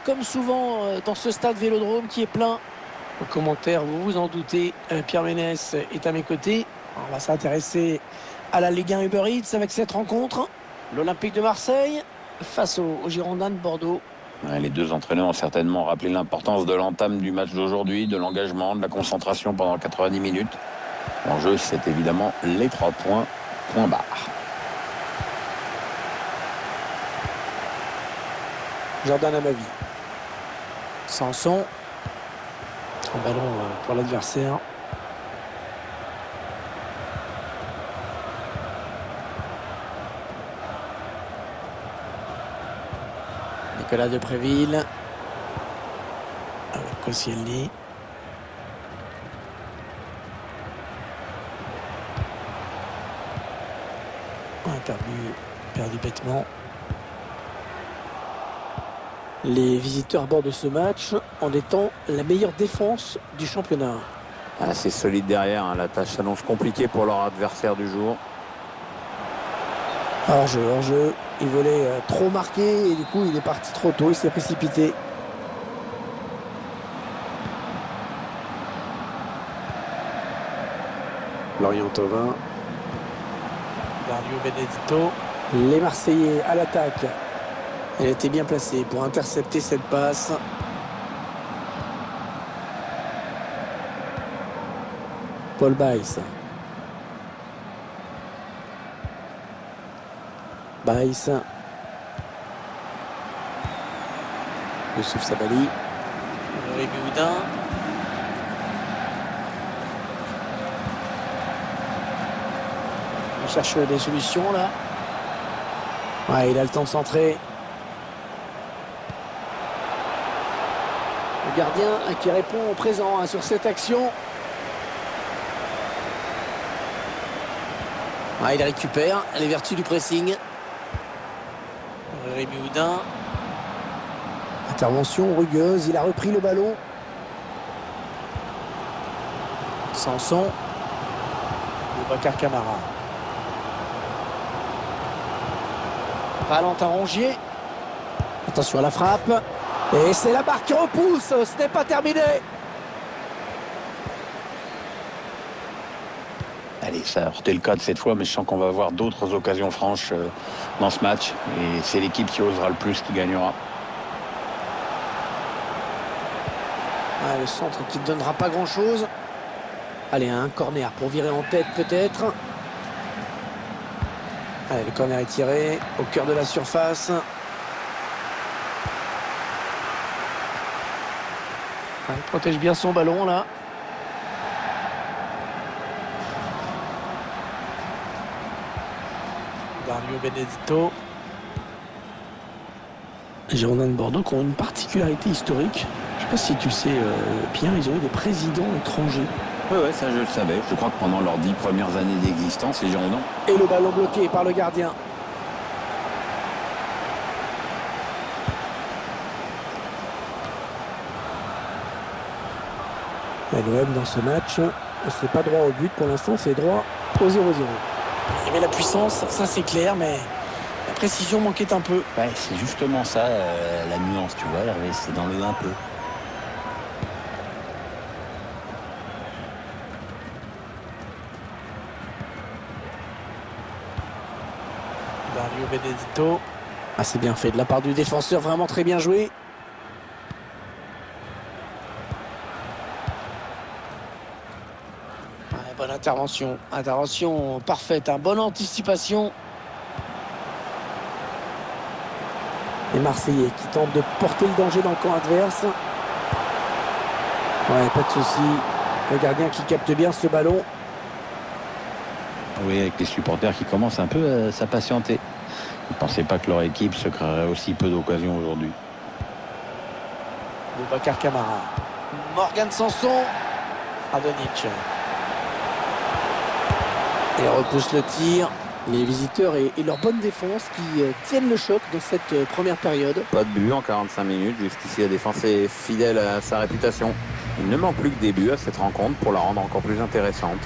comme souvent dans ce stade Vélodrome qui est plein. Au commentaire, vous vous en doutez, Pierre Ménès est à mes côtés. On va s'intéresser à la Ligue 1 Uber Eats avec cette rencontre. L'Olympique de Marseille face aux Girondins de Bordeaux. Ouais, les deux entraîneurs ont certainement rappelé l'importance de l'entame du match d'aujourd'hui, de l'engagement, de la concentration pendant 90 minutes. L'enjeu, c'est évidemment les 3 points, point barre. Jordan Amavi. Sanson. Un ballon pour l'adversaire. Nicolas Depréville. Avec Koscielny. Perdu bêtement. Les visiteurs abordent ce match en étant la meilleure défense du championnat. Ah, c'est solide derrière, hein. La tâche s'annonce compliquée pour leur adversaire du jour. Hors-jeu. Il voulait trop marquer et du coup il est parti trop tôt, il s'est précipité. Lorient Thauvin. Dario Benedetto. Les Marseillais à l'attaque. Elle était bien placée pour intercepter cette passe. Paul Baïs. Youssouf Sabaly. Rémi Houdin. On cherche des solutions là. Ouais, il a le temps de centrer. Le gardien qui répond au présent sur cette action. Ouais, il récupère les vertus du pressing. Rémi Houdin. Intervention rugueuse, il a repris le ballon. Sanson. Boubacar Camara. Valentin Rongier. Attention à la frappe. Et c'est la barre qui repousse. Ce n'est pas terminé. Allez, ça a heurté le cadre cette fois, mais je sens qu'on va avoir d'autres occasions franches dans ce match. Et c'est l'équipe qui osera le plus qui gagnera. Ah, le centre qui ne donnera pas grand-chose. Allez, un corner pour virer en tête peut-être. Allez, le corner est tiré au cœur de la surface. Il protège bien son ballon là. Dario Benedetto. Les Girondins de Bordeaux qui ont une particularité historique. Je ne sais pas si tu sais, Pierre, ils ont eu des présidents étrangers. Oui, ça je le savais. Je crois que pendant leurs 10 premières années d'existence, les Girondins. Et le ballon bloqué par le gardien. L'OM dans ce match, c'est pas droit au but pour l'instant, c'est droit au 0-0. Il met la puissance, ça c'est clair, mais la précision manquait un peu. Ouais, c'est justement ça, la nuance, tu vois, Hervé, c'est dans le un peu. Dario Benedetto. Ah, c'est bien fait de la part du défenseur, vraiment très bien joué. Bonne intervention parfaite, bonne anticipation. Les Marseillais qui tentent de porter le danger dans le camp adverse. Ouais, pas de souci. Le gardien qui capte bien ce ballon. Oui, avec les supporters qui commencent un peu à s'impatienter. Ils ne pensaient pas que leur équipe se créerait aussi peu d'occasions aujourd'hui. Boubacar Camara. Morgan Sanson. Radonjic. Et repousse le tir. Les visiteurs et leur bonne défense qui tiennent le choc dans cette première période. Pas de but en 45 minutes. Jusqu'ici, la défense est fidèle à sa réputation. Il ne manque plus que des buts à cette rencontre pour la rendre encore plus intéressante.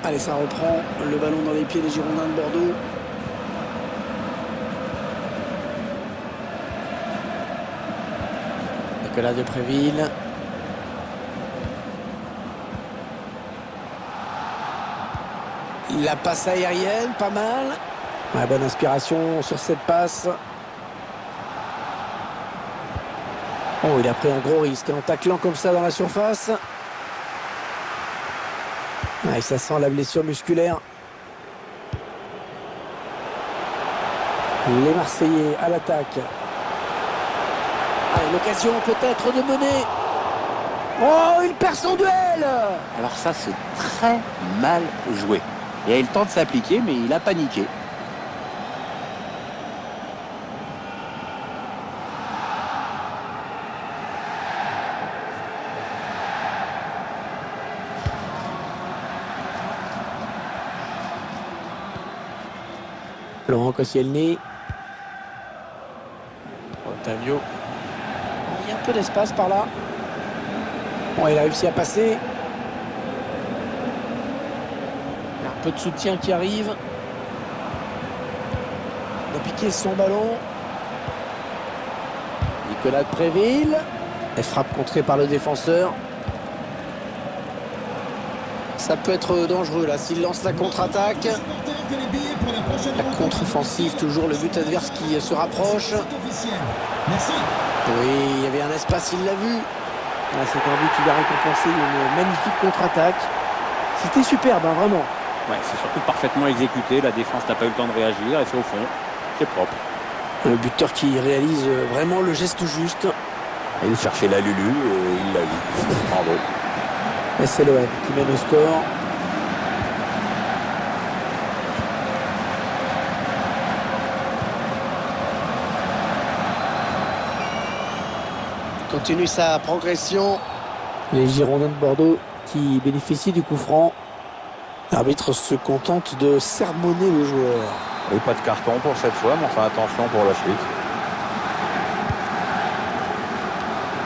Allez, ça reprend le ballon dans les pieds des Girondins de Bordeaux. Nicolas Depréville. La passe aérienne, pas mal. Ouais, bonne inspiration sur cette passe. Oh, il a pris un gros risque en taclant comme ça dans la surface. Ouais, ça sent la blessure musculaire. Les Marseillais à l'attaque. Allez, l'occasion peut-être de mener. Oh, il perd son duel. Alors ça, c'est très mal joué. Il a eu le temps de s'appliquer, mais il a paniqué. Laurent Koscielny. Otavio. Il y a un peu d'espace par là. Bon, il a réussi à passer. Il y a un peu de soutien qui arrive. Il a piqué son ballon. Nicolas Depréville. Elle frappe contrée par le défenseur. Ça peut être dangereux là s'il lance la contre-attaque. La contre-offensive, toujours le but adverse qui se rapproche. Oui, il y avait un espace, il l'a vu. C'est un but qui va récompenser une magnifique contre-attaque. C'était superbe, hein, vraiment. Ouais, c'est surtout parfaitement exécuté. La défense n'a pas eu le temps de réagir et c'est au fond. C'est propre. Le buteur qui réalise vraiment le geste juste. Il cherchait la Lulu et il l'a vu. Bravo. Et c'est l'OM qui mène au score. Continue sa progression. Les Girondins de Bordeaux qui bénéficient du coup franc. L'arbitre se contente de sermonner le joueur. Et pas de carton pour cette fois, mais enfin attention pour la suite.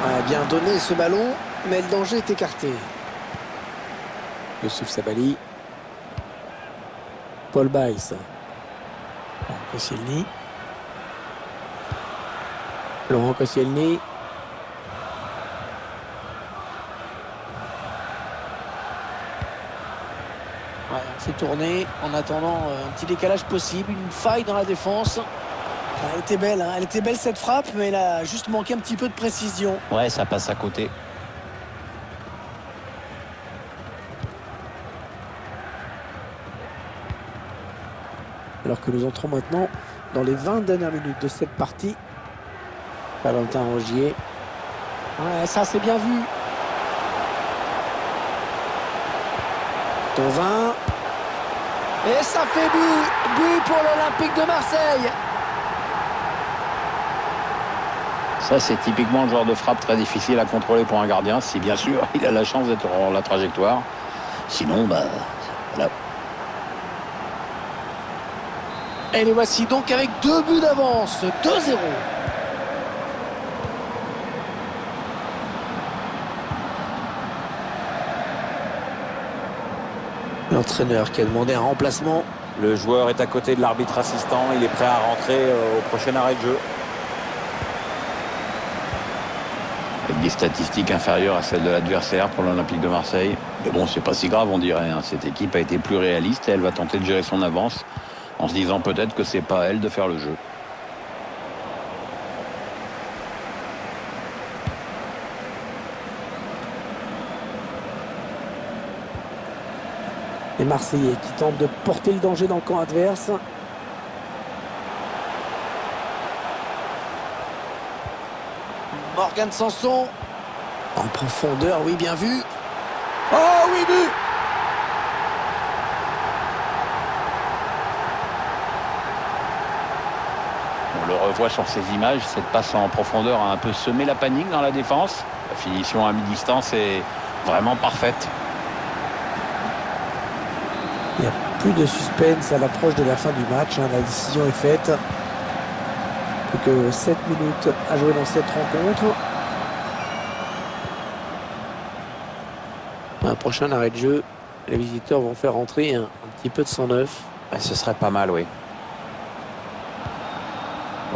A bien donné ce ballon, mais le danger est écarté. Youssouf Sabaly. Paul Baïs. Koscielny. Laurent Koscielny. Ouais, on fait tourner en attendant un petit décalage possible, une faille dans la défense. Elle était belle, hein. Elle était belle cette frappe, mais elle a juste manqué un petit peu de précision. Ouais, ça passe à côté. Alors que nous entrons maintenant dans les 20 dernières minutes de cette partie. Valentin Rongier. Ouais, ça c'est bien vu. Thauvin. Et ça fait but. But pour l'Olympique de Marseille. Ça, c'est typiquement le genre de frappe très difficile à contrôler pour un gardien, si bien sûr il a la chance d'être hors la trajectoire. Sinon, voilà. Et les voici donc avec 2 buts d'avance, 2-0. L'entraîneur qui a demandé un remplacement. Le joueur est à côté de l'arbitre assistant, il est prêt à rentrer au prochain arrêt de jeu. Avec des statistiques inférieures à celles de l'adversaire pour l'Olympique de Marseille. Mais bon, c'est pas si grave, on dirait, hein. Cette équipe a été plus réaliste et elle va tenter de gérer son avance en se disant peut-être que c'est pas à elle de faire le jeu. Les Marseillais qui tentent de porter le danger dans le camp adverse. Morgan Sanson. En profondeur, oui, bien vu. Oh oui, but. On le revoit sur ces images, cette passe en profondeur a un peu semé la panique dans la défense. La finition à mi-distance est vraiment parfaite. Il n'y a plus de suspense à l'approche de la fin du match. La décision est faite. Plus que 7 minutes à jouer dans cette rencontre. Un prochain arrêt de jeu Les visiteurs vont faire entrer un petit peu de sang neuf. Ce serait pas mal, oui.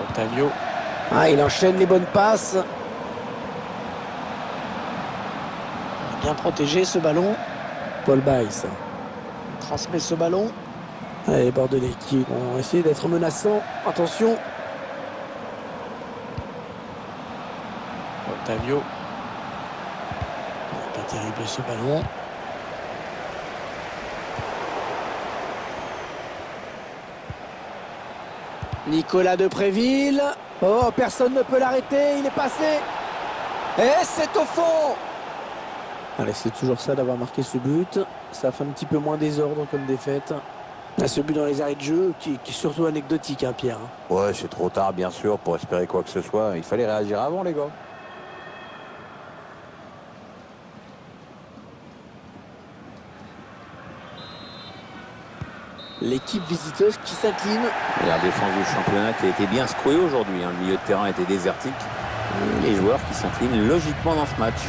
Otavio. Ah, il enchaîne les bonnes passes. Bien protégé ce ballon. Paul Baïs transmet ce ballon. Allez, les Bordelais qui vont essayer d'être menaçants. Attention. Otavio. Pas terrible ce ballon. Nicolas Depréville. Oh, personne ne peut l'arrêter. Il est passé. Et c'est au fond. Allez, c'est toujours ça d'avoir marqué ce but. Ça fait un petit peu moins désordre comme défaite. Ce but dans les arrêts de jeu qui est surtout anecdotique, hein, Pierre. Ouais, c'est trop tard, bien sûr, pour espérer quoi que ce soit. Il fallait réagir avant, les gars. L'équipe visiteuse qui s'incline. La défense du championnat qui a été bien secouée aujourd'hui. Le milieu de terrain était désertique. Les joueurs qui s'inclinent logiquement dans ce match.